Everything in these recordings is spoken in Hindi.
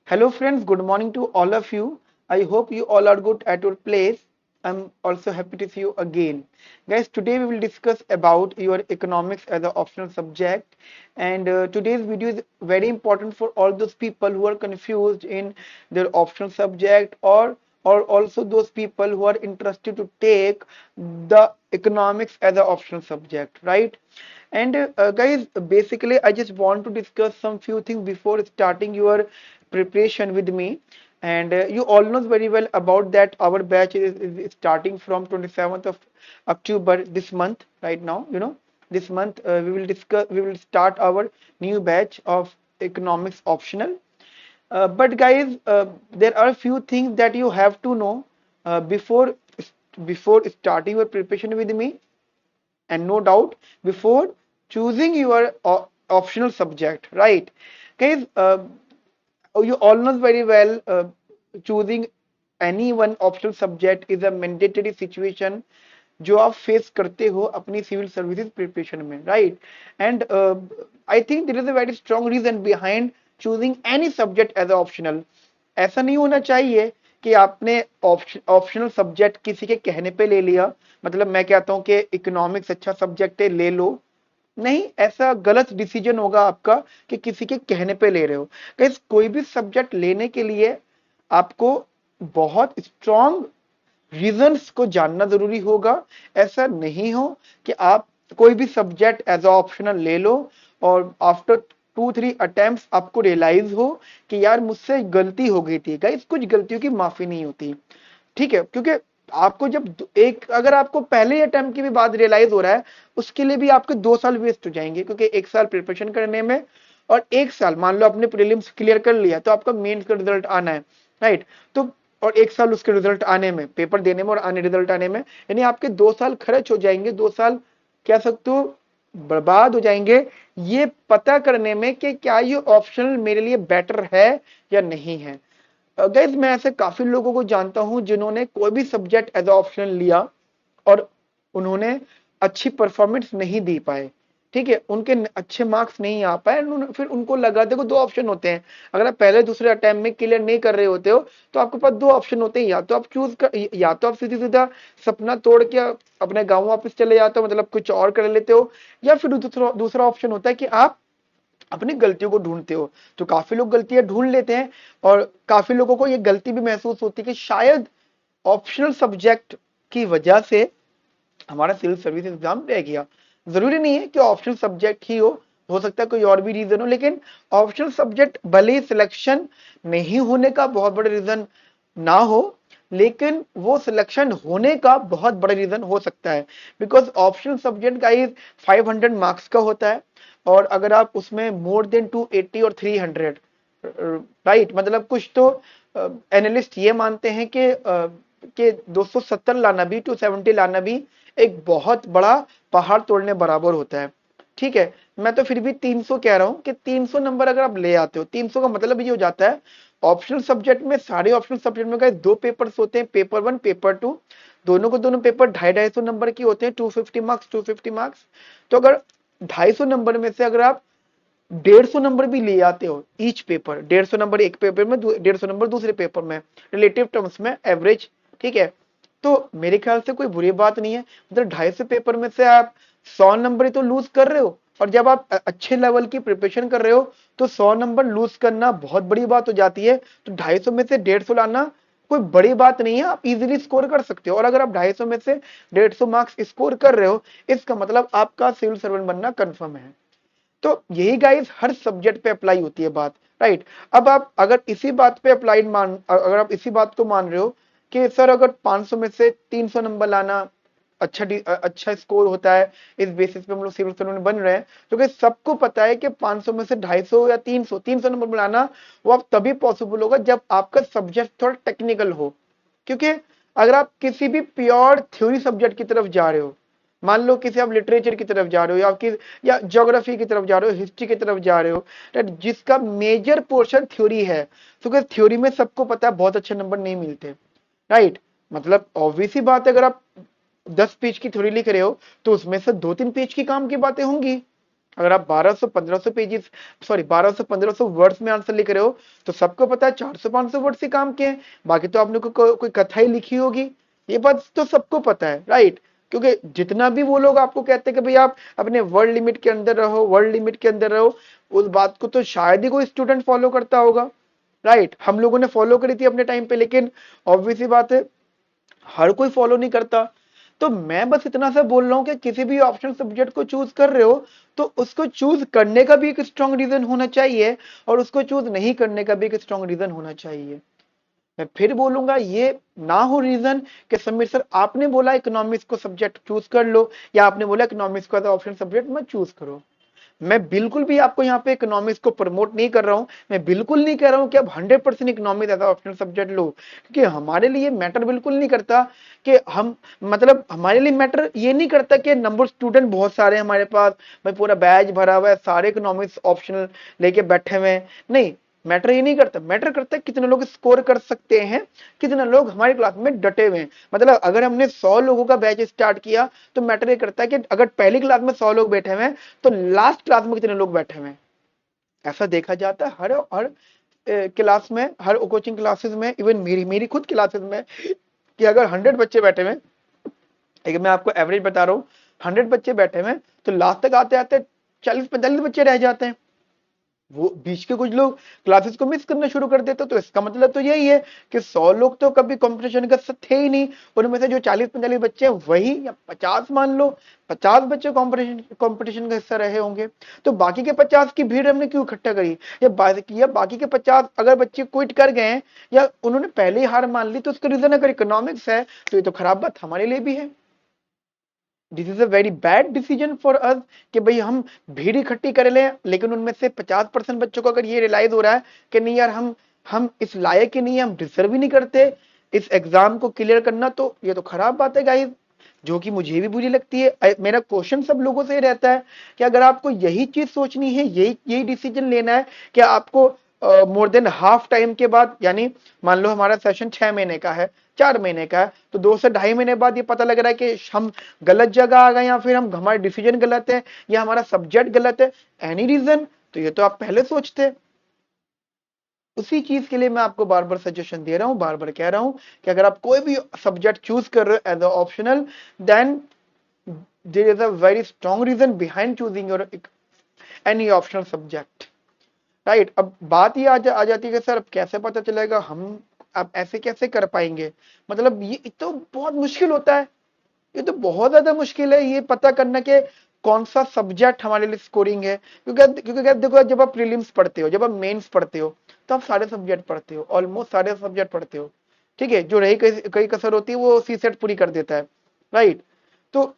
Hello friends, good morning to all of you. I hope you all are good at your place. I'm also happy to see you again. Guys, today we will discuss about your economics as an optional subject, and today's video is very important for all those people who are confused in their optional subject, or also those people who are interested to take the economics as an optional subject, right? And guys, basically, I just want to discuss some few things before starting your preparation with me. And you all know very well about that our batch is starting from 27th of October this month. Right now, this month we will start our new batch of economics optional. But guys, there are a few things that you have to know before starting your preparation with me, and no doubt before choosing your optional subject, right? Guys, you all know very well, choosing any one optional subject is a mandatory situation जो आप फेस करते हो अपनी सिविल सर्विसेज प्रिपरेशन में, right? And I think there is a very strong reason behind choosing any subject as optional. ऐसा नहीं होना चाहिए कि आपने ऑप्शनल सब्जेक्ट किसी के कहने पे ले लिया. मतलब मैं कहता हूं कि इकोनॉमिक्स अच्छा सब्जेक्ट है, ले लो. नहीं, ऐसा गलत डिसीजन होगा आपका कि किसी के कहने पे ले रहे हो. गाइस, कोई भी सब्जेक्ट लेने के लिए आपको बहुत स्ट्रॉन्ग रीजंस को जानना जरूरी होगा. ऐसा नहीं हो कि आप कोई भी सब्जेक्ट एज ऑप्शनल ले लो और आफ्टर 2-3 अटेम्प्ट्स आपको रियलाइज हो कि यार मुझसे गलती हो गई थी. गाइस, कुछ गलतियों की माफी नहीं होती, ठीक है? क्योंकि आपको जब एक अगर आपको पहले अटेम्प्ट की भी बात रियलाइज हो रहा है, उसके लिए भी आपके 2 साल वेस्ट हो जाएंगे, क्योंकि 1 साल प्रिपरेशन करने में और 1 साल मान लो आपने प्रीलिम्स क्लियर कर लिया तो आपका मेंस का रिजल्ट आना है, राइट? तो और 1 साल उसके रिजल्ट आने में, पेपर देने में और आने रिजल्ट आने में, यानी आपके 2 साल खर्च हो जाएंगे. 2 साल कह सकते हो बर्बाद हो जाएंगे ये पता करने में कि क्या ये ऑप्शनल मेरे लिए बेटर है या नहीं है. गाइस, मैं ऐसे काफी लोगों को जानता हूं जिन्होंने कोई भी सब्जेक्ट एज ऑप्शनल लिया और उन्होंने अच्छी परफॉर्मेंस नहीं दी पाए, ठीक है? उनके अच्छे मार्क्स नहीं आ पाए. फिर उनको लगा, देखो दो ऑप्शन होते हैं. अगर आप पहले दूसरे अटेम्प्ट में क्लियर नहीं कर रहे होते हो तो आपके पास दो ऑप्शन होते हैं. या तो आप चूज कर, या तो आप सीधी सीधा सपना तोड़ के अपने गांव वापस चले जाते हो, मतलब कुछ और कर लेते हो, या फिर दूसरा ऑप्शन होता है कि आप अपनी गलतियों को ढूंढते हो. तो काफी लोग गलतियां ढूंढ लेते हैं और काफी लोगों को ये गलती भी महसूस होती है कि शायद ऑप्शनल सब्जेक्ट की वजह से हमारा सिविल सर्विस एग्जाम रह गया. जरूरी नहीं है कि ऑप्शनल सब्जेक्ट ही हो सकता है कोई और भी रीजन हो, लेकिन ऑप्शनल सब्जेक्ट भले ही सिलेक्शन नहीं होने का बहुत बड़ा रीजन ना हो, लेकिन वो सिलेक्शन होने का बहुत बड़ा रीजन हो सकता है. बिकॉज ऑप्शनल सब्जेक्ट का 500 मार्क्स का होता है, और अगर आप उसमें मोर देन 280 और 300, राइट, मतलब कुछ तो एनालिस्ट ये मानते हैं कि 270 लाना भी, 270 लाना भी एक बहुत बड़ा पहाड़ तोड़ने बराबर होता है, ठीक है? मैं तो फिर भी 300 कह रहा हूं कि 300 नंबर अगर आप ले आते हो, 300 का मतलब ये हो जाता है ऑप्शनल सब्जेक्ट में, सारे ऑप्शनल सब्जेक्ट में दो पेपर्स होते हैं, पेपर 1 पेपर 2. दोनों को दोनों पेपर 250 नंबर की होते हैं, 250 मार्क्स 250 मार्क्स. तो अगर 250 नंबर में से अगर आप 150 नंबर भी ले आते हो ईच पेपर, 150 नंबर एक पेपर में, 150 नंबर दूसरे पेपर में, रिलेटिव टर्म्स में एवरेज, ठीक है? तो मेरे ख्याल से कोई बुरी बात नहीं है. मतलब 250 पेपर में से आप 100 नंबर ही तो लूज कर रहे हो, और जब आप अच्छे लेवल की प्रिपरेशन कर रहे हो तो 100 नंबर लूज करना बहुत बड़ी बात हो जाती है. तो 250 में से 150 लाना कोई बड़ी बात नहीं है, आप इजीली स्कोर कर सकते हो. और अगर आप 250 में से 150 मार्क्स स्कोर कर रहे हो, इसका मतलब आपका सिविल सर्वेंट बनना कंफर्म है. तो यही गाइस हर सब्जेक्ट पे अप्लाई होती है बात, राइट? अब आप अगर इसी बात पे अगर आप इसी बात को मान रहे हो कि सर अगर 500 में से 300 नंबर लाना अच्छा स्कोर होता है, इस बेसिस पे हम लोग सिविल सर्वेंट बन रहे हैं, तो कि सबको पता है कि 500 में से 250 या 300 नंबर लाना वो आप तभी पॉसिबल होगा जब आपका सब्जेक्ट थोड़ा टेक्निकल हो. क्योंकि अगर आप किसी भी प्योर थ्योरी सब्जेक्ट की तरफ जा रहे हो, मान लो किसी आप लिटरेचर की तरफ जा रहे हो, या ज्योग्राफी की तरफ जा रहे हो, हिस्ट्री की तरफ जा रहे हो, राइट, जिसका मेजर पोर्शन थ्योरी है, तो थ्योरी में सबको पता है बहुत अच्छे नंबर नहीं मिलते, राइट? मतलब ऑब्वियस ही बात है, अगर आप 10 पेज की थ्योरी लिख रहे हो तो उसमें से 2-3 पेज की काम की बातें होंगी, अगर आप 1200-1500 पेजेस, सॉरी 1200-1500 वर्ड्स में आंसर लिख रहे हो, तो सबको पता है 400-500 वर्ड से काम के हैं। बाकी तो आपने कोई कथा ही लिखी होगी, ये बात तो सबको पता है, राइट। क्योंकि जितना भी वो लोग आपको कहते हैं कि भाई आप अपने वर्ड लिमिट के अंदर रहो, वर्ड लिमिट के अंदर रहो, उस बात को तो शायद ही कोई स्टूडेंट फॉलो करता होगा, राइट। हम लोगों ने फॉलो करी थी अपने टाइम पे, लेकिन ऑब्वियसली बात है हर कोई फॉलो नहीं करता। तो मैं बस इतना सा बोल रहा हूं कि किसी भी ऑप्शनल सब्जेक्ट को चूज कर रहे हो तो उसको चूज करने का भी एक स्ट्रॉन्ग रीजन होना चाहिए, और उसको चूज नहीं करने का भी एक स्ट्रॉन्ग रीजन होना चाहिए। मैं फिर बोलूंगा, ये ना हो रीजन कि समीर सर आपने बोला इकोनॉमिक्स को सब्जेक्ट चूज कर लो, या आपने बोला इकोनॉमिक्स को एज ऑप्शन सब्जेक्ट मत चूज करो। मैं बिल्कुल भी आपको यहाँ पे इकोनॉमिक्स को प्रमोट नहीं कर रहा हूँ। मैं बिल्कुल नहीं कह रहा हूँ कि आप 100% इकोनॉमिक्स एज ऑप्शनल सब्जेक्ट लो, क्योंकि हमारे लिए मैटर बिल्कुल नहीं करता कि हम, मतलब हमारे लिए मैटर ये नहीं करता कि नंबर स्टूडेंट बहुत सारे हैं हमारे पास, भाई पूरा बैच भरा हुआ है, सारे इकोनॉमिक्स ऑप्शनल लेके बैठे हुए हैं, नहीं। मैटर ये नहीं करता, मैटर करता है कितने लोग स्कोर कर सकते हैं, कितने लोग हमारी क्लास में डटे हुए हैं। मतलब अगर हमने 100 लोगों का बैच स्टार्ट किया तो मैटर ये करता है कि अगर पहली क्लास में 100 लोग बैठे हुए हैं तो लास्ट क्लास में कितने लोग बैठे हुए हैं। ऐसा देखा जाता है हर हर क्लास में, हर कोचिंग क्लासेस में, इवन मेरी मेरी खुद क्लासेस में, कि अगर 100 बच्चे बैठे हुए, एक मैं आपको एवरेज बता रहा हूँ, 100 बच्चे बैठे हुए तो लास्ट तक आते आते 40-45 बच्चे रह जाते हैं। वो बीच के कुछ लोग क्लासेस को मिस करना शुरू कर देते, तो इसका मतलब तो यही है कि 100 लोग तो कभी कंपटीशन का थे ही नहीं, उनमें से जो 40-45 बच्चे हैं वही, या 50 मान लो, 50 बच्चे कंपटीशन का हिस्सा रहे होंगे। तो बाकी के 50 की भीड़ हमने क्यों इकट्ठा करी, या बाकी के 50 अगर बच्चे क्विट कर गए हैं या उन्होंने पहले ही हार मान ली, तो उसका रीजन अगर इकोनॉमिक्स है तो ये तो खराब बात हमारे लिए भी है। This is a very bad decision for us कि भाई हम भीड़ इकट्ठी कर लें, लेकिन उनमें से 50% बच्चों को अगर ये रियलाइज हो रहा है कि नहीं यार, हम इस लायक ही नहीं है, हम डिजर्व ही नहीं करते इस एग्जाम को क्लियर करना, तो ये तो खराब बात है गाइस, जो कि मुझे भी बुरी लगती है। मेरा क्वेश्चन सब लोगों से रहता है कि अगर आपको यही चीज सोचनी है, यही यही डिसीजन लेना है कि आपको मोर देन हाफ टाइम के बाद, यानी मान लो हमारा सेशन 6 महीने का है, 4 महीने का है, तो 2 से ढाई महीने बाद ये पता लग रहा है कि हम गलत जगह आ गए, या फिर हम हमारे डिसीजन गलत है, या हमारा सब्जेक्ट गलत है, एनी रीजन, तो ये तो आप पहले सोचते। उसी चीज के लिए मैं आपको बार बार सजेशन दे रहा हूं, बार बार कह रहा हूं कि अगर आप कोई भी सब्जेक्ट चूज कर रहे हो as a optional, then there is a very strong reason behind choosing your any optional subject, right. अब बात ये आ जाती है कि सर अब कैसे पता चलेगा, हम अब ऐसे कैसे कर पाएंगे, मतलब ये तो बहुत मुश्किल होता है, ये तो बहुत ज्यादा मुश्किल है ये पता करना कि कौन सा सब्जेक्ट हमारे लिए स्कोरिंग है। क्योंकि क्या देखो, जब आप प्रीलिम्स पढ़ते हो, जब आप मेंस पढ़ते हो, तो आप सारे सब्जेक्ट पढ़ते हो, ऑलमोस्ट सारे सब्जेक्ट पढ़ते हो, ठीक है। जो रही कई कसर होती है वो सी सेट पूरी कर देता है, राइट। तो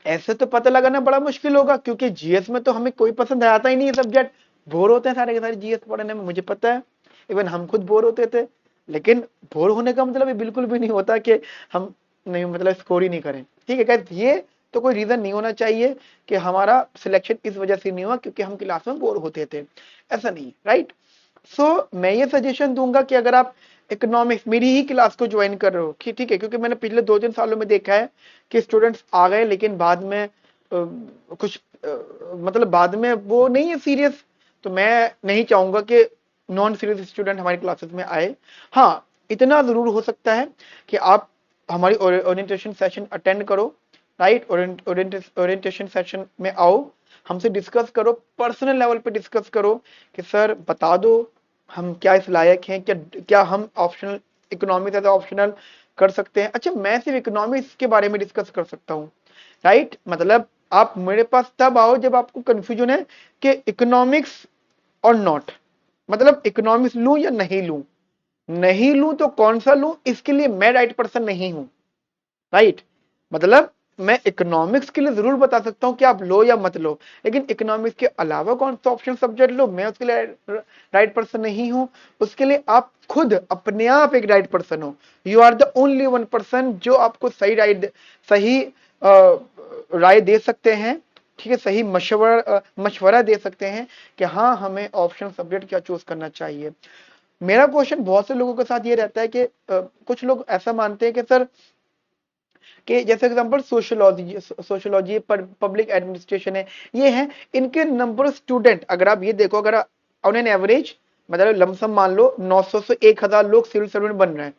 ऐसे तो पता लगाना बड़ा मुश्किल होगा, क्योंकि जीएस में तो हमें कोई पसंद आता ही नहीं है सब्जेक्ट, बोर होते हैं सारे के सारे जीएस पढ़ने में, मुझे पता है, इवन हम खुद बोर होते थे। लेकिन बोर होने का मतलब ये बिल्कुल भी नहीं होता कि हम नहीं, मतलब स्कोर ही नहीं करें, ठीक है गाइस। ये तो कोई रीजन नहीं होना चाहिए कि हमारा सिलेक्शन इस वजह से नहीं हुआ क्योंकि हम क्लास में बोर होते थे, ऐसा नहीं, राइट। सो मैं ये सजेशन दूंगा कि अगर आप इकोनॉमिक्स मेरी ही क्लास को ज्वाइन कर रहे हो, ठीक है, क्योंकि मैंने पिछले 2-3 सालों में देखा है कि स्टूडेंट्स आ गए लेकिन बाद में कुछ मतलब बाद में वो नहीं है सीरियस, तो मैं नहीं चाहूंगा कि नॉन सीरियस स्टूडेंट हमारी क्लासेस में आए। हाँ, इतना जरूर हो सकता है कि आप हमारी ओरिएंटेशन सेशन अटेंड करो, राइट। ओरिएंटेशन सेशन में आओ, हमसे डिस्कस करो, पर्सनल लेवल पे डिस्कस करो कि सर बता दो हम क्या इस लायक हैं, क्या क्या हम ऑप्शनल इकोनॉमिक्स एज ऑप्शनल कर सकते हैं। अच्छा, मैं सिर्फ इकोनॉमिक्स के बारे में डिस्कस कर सकता हूँ, राइट। मतलब आप मेरे पास तब आओ जब आपको कंफ्यूजन है कि इकोनॉमिक्स और नॉट, मतलब इकोनॉमिक्स लूं या नहीं लूं, नहीं लूं तो कौन सा लूं, इसके लिए मैं राइट पर्सन नहीं हूं, राइट। मतलब मैं इकोनॉमिक्स के लिए जरूर बता सकता हूं कि आप लो या मत लो, लेकिन इकोनॉमिक्स के अलावा कौन सा ऑप्शन सब्जेक्ट लो, मैं उसके लिए राइट पर्सन नहीं हूं। उसके लिए आप खुद अपने आप एक राइट पर्सन हो, you are the only one person जो आपको सही राय दे सकते हैं, ठीक है, सही मशवरा दे सकते हैं कि हाँ हमें ऑप्शन सब्जेक्ट क्या चूज करना चाहिए। मेरा क्वेश्चन बहुत से लोगों के साथ ये रहता है कि कुछ लोग ऐसा मानते हैं कि सर कि जैसे एग्जांपल सोशियोलॉजी पर पब्लिक एडमिनिस्ट्रेशन है, ये है। इनके नंबर ऑफ स्टूडेंट अगर आप ये देखो, अगर ऑन एन एवरेज मतलब लमसम मान लो 900 से 1000 लोग सिविल सर्वेंट बन रहे हैं।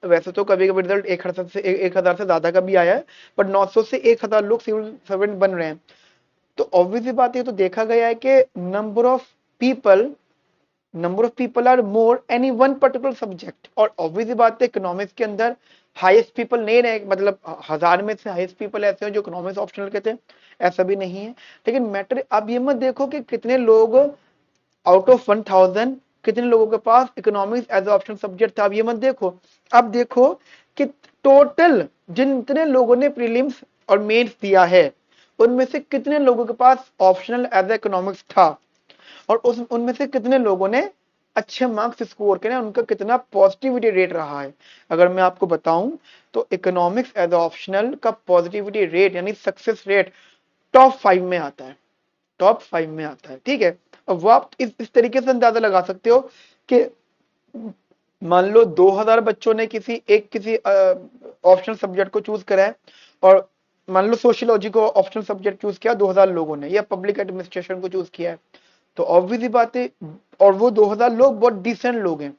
वैसे तो कभी कभी रिजल्ट 1000 से ज्यादा का भी आया है, बट 900 से 1000 लोग सिविल सर्वेंट बन रहे हैं। तो ऑब्वियसली बात ये तो देखा गया है कि number of people are more any one particular subject. और ऑब्वियसली बात है इकोनॉमिक्स के अंदर हाईएस्ट पीपल नहीं रहे, मतलब 1000 में से हाईएस्ट पीपल ऐसे हैं जो इकोनॉमिक्स ऑप्शनल के थे, ऐसा भी नहीं है। लेकिन मैटर अब ये मत देखो कि कितने लोग आउट ऑफ 1000 कितने लोगों के पास इकोनॉमिक्स एज ऑप्शनल सब्जेक्ट था, अब ये मत देखो। अब देखो कि टोटल जितने लोगों ने प्रीलिम्स और मेंस दिया है उनमें से कितने लोगों के पास ऑप्शनल एज इकोनॉमिक्स था, और उनमें से कितने लोगों ने अच्छे मार्क्स स्कोर करे, उनका कितना पॉजिटिविटी रेट रहा है। अगर मैं आपको बताऊं तो इकोनॉमिक्स एज ऑप्शनल का पॉजिटिविटी रेट यानी सक्सेस रेट टॉप 5 में आता है, टॉप 5 में आता है। ठीक है, अब वो आप इस तरीके से अंदाजा लगा सकते हो कि मान लो 2000 बच्चों ने किसी ऑप्शनल सब्जेक्ट को चूज करा है, और मान लो सोशियोलॉजी को ऑप्शनल सब्जेक्ट चूज किया 2000 लोगों ने, या पब्लिक एडमिनिस्ट्रेशन को चूज किया है, तो ऑब्वियसली बात है, और वो 2000 लोग बहुत डिसेंट लोग हैं,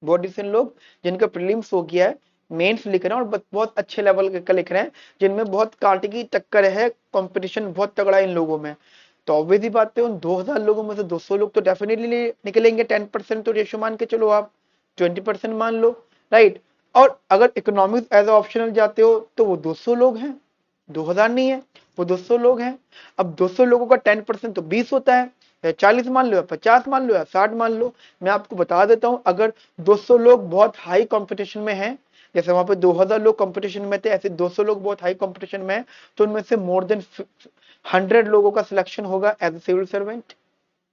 बहुत डिसेंट लोग जिनका प्रीलिम्स हो गया है, मेंस लिख रहे हैं और बहुत अच्छे लेवल का लिख रहे हैं, जिनमें बहुत कांटे की टक्कर है, कंपटीशन बहुत तगड़ा है इन लोगों में। तो ऑब्वियसली बात है उन 2000 लोगों में से 200 लोग तो डेफिनेटली निकलेंगे। 10% तो रेशियो मान के चलो, आप 20% मान लो, राइट। और अगर इकोनॉमिक्स एज ऑप्शनल जाते हो तो वो 200 लोग हैं, 2000 नहीं है, वो 200 लोग हैं। अब 200 लोगों का 10% तो 20 होता है, या 40 मान लो, या 50 मान लो, या 60 मान लो। मैं आपको बता देता हूं, अगर 200 लोग बहुत हाई कंपटीशन में हैं, जैसे वहां पे 2000 लोग कंपटीशन में थे, ऐसे 200 लोग बहुत हाई कंपटीशन में हैं, तो उनमें से मोर देन 100 लोगों का सिलेक्शन होगा एज ए सिविल सर्वेंट।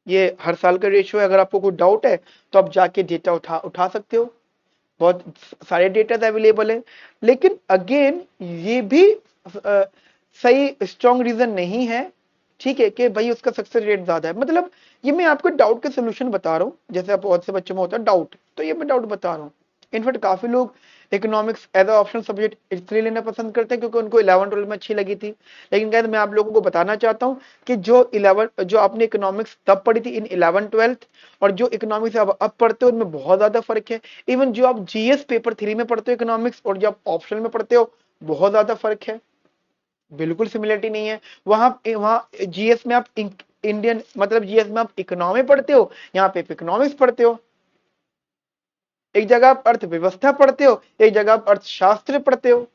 ये हर साल का रेशियो है। अगर आपको कोई डाउट है तो आप जाके डेटा उठा सकते हो, बहुत सारे डेटा अवेलेबल है। लेकिन अगेन ये भी सही स्ट्रॉन्ग रीजन नहीं है, ठीक है, कि भाई उसका सक्सेस रेट ज्यादा है। मतलब ये मैं आपको डाउट के सोल्यूशन बता रहा हूँ, जैसे आप बहुत से बच्चों में होता है डाउट, तो ये मैं डाउट बता रहा हूँ। इनफैक्ट काफी लोग economics as a optional subject इसलिए लेना पसंद करते हैं क्योंकि उनको 11 12 में अच्छी लगी थी। लेकिन गाइस मैं आप लोगों को बताना चाहता हूँ कि जो आपने इकोनॉमिक्स तब पढ़ी थी इन 11 12 और जो इकोनॉमिक्स अब पढ़ते हो उनमें बहुत ज्यादा फर्क है। इवन जो आप जीएस पेपर 3 में पढ़ते हो इकोनॉमिक्स और जो आप ऑप्शनल में पढ़ते हो बहुत ज्यादा फर्क है, बिल्कुल सिमिलरिटी नहीं है। वहां जीएस में आप इंडियन मतलब जीएस में आप इकोनॉमी पढ़ते हो, यहाँ पे इकोनॉमिक्स पढ़ते हो। एक जगह आप अर्थव्यवस्था पढ़ते हो, एक जगह आप अर्थशास्त्र पढ़ते हो।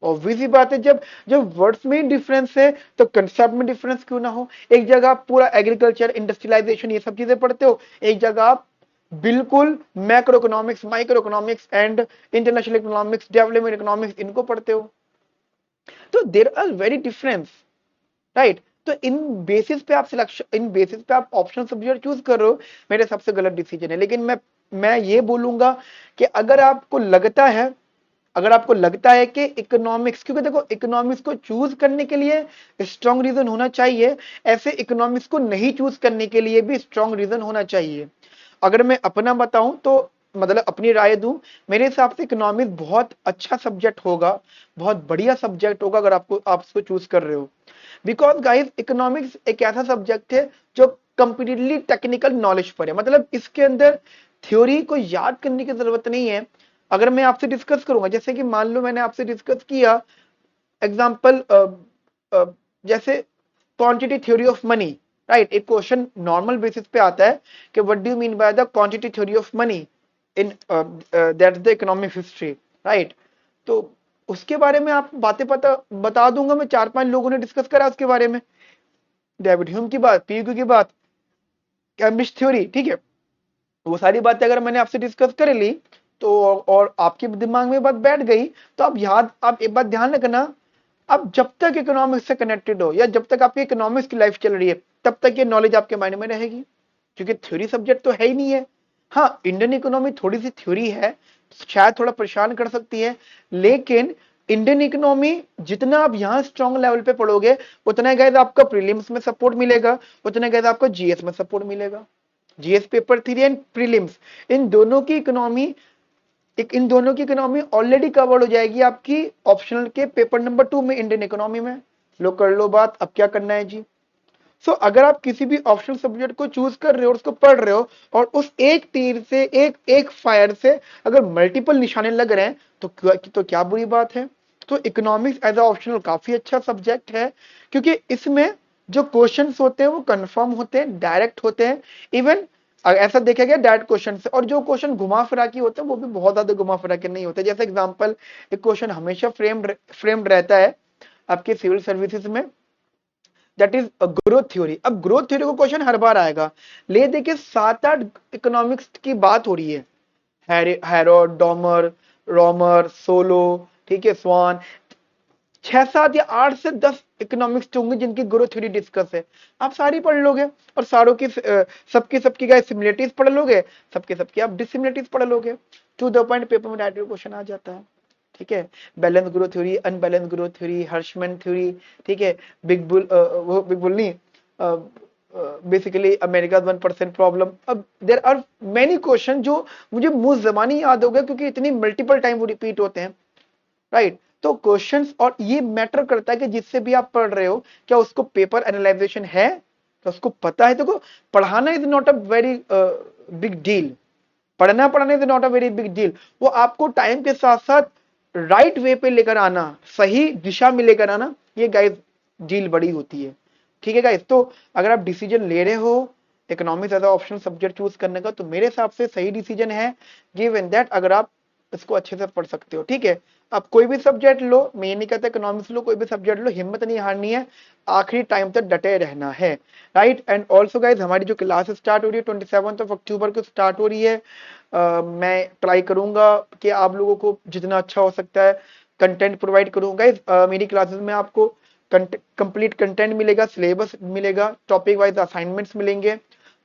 ऑब्वियसली बात है, जब जब वर्ड्स में ही डिफरेंस है तो कंसेप्ट में डिफरेंस क्यों ना हो। एक जगह आप पूरा एग्रीकल्चर इंडस्ट्रियलाइजेशन ये सब चीजें पढ़ते हो, एक जगह आप बिल्कुल macro economics micro economics and international economics development economics इनको पढ़ते हो। तो there are very difference, right. तो इन बेसिस पे आप ऑप्शनल सब्जेक्ट चूज कर रहे हो, मेरे सबसे गलत डिसीजन है। लेकिन मैं ये बोलूंगा कि अगर आपको लगता है कि इकोनॉमिक्स, क्योंकि देखो इकोनॉमिक्स को चूज करने के लिए स्ट्रॉन्ग रीजन होना चाहिए, ऐसे इकोनॉमिक्स को नहीं चूज करने के लिए भी स्ट्रॉन्ग रीजन होना चाहिए। अगर मैं अपना बताऊं तो मतलब अपनी राय दूं, मेरे हिसाब से इकोनॉमिक्स बहुत अच्छा सब्जेक्ट होगा, बहुत बढ़िया सब्जेक्ट होगा अगर आप उसको चूज कर रहे हो। बिकॉज गाइस इकोनॉमिक्स एक ऐसा सब्जेक्ट है जो कंप्लीटली टेक्निकल नॉलेज पर है, मतलब इसके अंदर थ्योरी को याद करने की जरूरत नहीं है। अगर मैं आपसे डिस्कस करूंगा, जैसे कि मान लो मैंने आपसे डिस्कस किया एग्जाम्पल, जैसे quantity theory of money, right. एक क्वेश्चन नॉर्मल बेसिस पे आता है कि what do you mean by the quantity theory of money in that's the economic history, right. तो उसके बारे में आप बातें बता दूंगा मैं, 4 5 लोगों ने डिस्कस करा उसके बारे में, डेविड ह्यूम की बात, पीयू की बात, कैम्ब्रिज थ्योरी, ठीक है। वो सारी बातें अगर मैंने आपसे डिस्कस कर ली तो और आपके दिमाग में बात बैठ गई, तो आप एक बात ध्यान रखना, अब जब तक इकोनॉमिक्स से कनेक्टेड हो या जब तक आपकी इकोनॉमिक्स की लाइफ चल रही है तब तक ये नॉलेज आपके माइंड में रहेगी, क्योंकि थ्योरी सब्जेक्ट तो है ही नहीं है। हाँ, इंडियन इकोनॉमी थोड़ी सी थ्योरी है, शायद थोड़ा परेशान कर सकती है, लेकिन इंडियन इकोनॉमी जितना आप यहाँ स्ट्रॉन्ग लेवल पे पढ़ोगे उतना गैस आपका प्रीलिम्स में सपोर्ट मिलेगा, उतना गैस आपको जीएस में सपोर्ट मिलेगा। जीएस पेपर 3 एंड प्रीलिम्स इन दोनों की इकोनॉमी एक इन दोनों की इकोनॉमी ऑलरेडी कवर्ड हो जाएगी आपकी ऑप्शनल के पेपर नंबर 2 में, इंडियन इकोनॉमी में। लो कर लो बात, अब क्या करना है जी। अगर आप किसी भी ऑप्शनल सब्जेक्ट को चूज कर रहे हो और उसको पढ़ रहे हो, और उस एक तीर से, एक एक फायर से अगर मल्टीपल निशाने लग रहे हैं, तो क्या बुरी बात है। तो इकोनॉमिक्स एज अ ऑप्शनल काफी अच्छा सब्जेक्ट है, क्योंकि इसमें जो क्वेश्चंस होते हैं वो कंफर्म होते हैं, डायरेक्ट होते हैं। इवन ऐसा देखा गया डायरेक्ट क्वेश्चन से, और जो क्वेश्चन घुमा फिरा के होते हैं वो भी बहुत ज्यादा घुमा फिरा के नहीं होते। जैसे एग्जांपल, एक क्वेश्चन हमेशा फ्रेम्ड रहता है आपके सिविल सर्विसेज में, दैट इज ग्रोथ थ्योरी। अब ग्रोथ थ्योरी को क्वेश्चन हर बार आएगा। ले देखिए 7-8 इकोनॉमिक्स की बात हो रही है, हैरोड, डॉमर, रॉमर, सोलो, ठीक है, स्वान, 6, 7 या 8 से 10 इकोनॉमिक्स होंगे जिनकी ग्रोथ थ्योरी डिस्कस है। आप सारी पढ़ लोगे, और सारों की सबकी गाइस सिमिलरिटीज पढ़ लोगे, सबकी आप डिसिमिलरिटीज पढ़ लोगे। टू द पॉइंट पेपर में डायरेक्ट क्वेश्चन आ जाता है। ठीक है, balance growth theory, unbalance growth theory, हर्शमैन theory, ठीक है, बिग बुल नहीं, बेसिकली अमेरिका 1% प्रॉब्लम। अब देर आर मेनी क्वेश्चन जो मुझे मुंह जबानी याद हो गया, क्योंकि इतनी मल्टीपल टाइम वो रिपीट होते हैं, राइट। तो क्वेश्चंस, और ये मैटर करता है कि जिससे भी आप पढ़ रहे हो, क्या उसको पेपर एनालाइजेशन है, तो उसको पता है। देखो, पढ़ाना is not a very big deal, पढ़ना is not a very big deal. वो आपको टाइम के साथ साथ राइट वे पे लेकर आना, सही दिशा में लेकर आना, ये गाइस डील बड़ी होती है। ठीक है गाइस, तो अगर आप डिसीजन ले रहे हो economics as optional subject choose करने का, तो मेरे हिसाब से सही डिसीजन है, गिवन दैट अगर आप इसको अच्छे से पढ़ सकते हो। ठीक है, आप कोई भी सब्जेक्ट लो, मैं ये नहीं कहता इकोनॉमिक्स लो, कोई भी सब्जेक्ट लो, हिम्मत नहीं हारनी है, आखिरी टाइम तक डटे रहना है, राइट। एंड ऑल्सो गाइज, हमारी जो क्लास स्टार्ट हो रही है 27 अक्टूबर को स्टार्ट हो रही है। मैं ट्राई करूंगा कि आप लोगों को जितना अच्छा हो सकता है कंटेंट प्रोवाइड करूंगा। मेरी क्लासेस में आपको कंप्लीट कंटेंट मिलेगा, सिलेबस मिलेगा, टॉपिक वाइज असाइनमेंट्स मिलेंगे,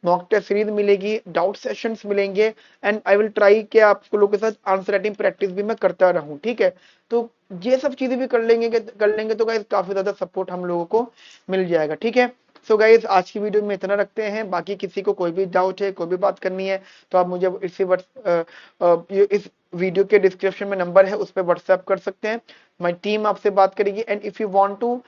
मॉक टेस्ट सीरीज मिलेगी, डाउट सेशंस मिलेंगे, एंड आई विल ट्राई कि आप लोगों के साथ आंसर राइटिंग प्रैक्टिस भी मैं करता रहूं। ठीक है, तो ये सब चीजें भी कर लेंगे तो गाइस काफी ज्यादा सपोर्ट हम लोगों को मिल जाएगा। ठीक है, सो गाइस आज की वीडियो में इतना रखते हैं। बाकी किसी को कोई भी डाउट है, कोई भी बात करनी है, तो आप मुझे इस वीडियो के डिस्क्रिप्शन में नंबर है, उस पर व्हाट्सएप कर सकते हैं। माई टीम आपसे बात करेगी। And if you want to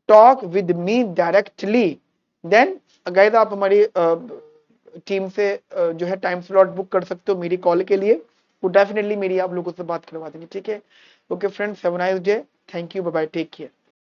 talk with me directly, then guys आप हमारी टीम से जो है टाइम स्लॉट बुक कर सकते हो मेरी कॉल के लिए, वो डेफिनेटली मेरी आप लोगों से बात करवा देंगे। ठीक है, okay friends, have a nice day, thank you, bye bye, take care.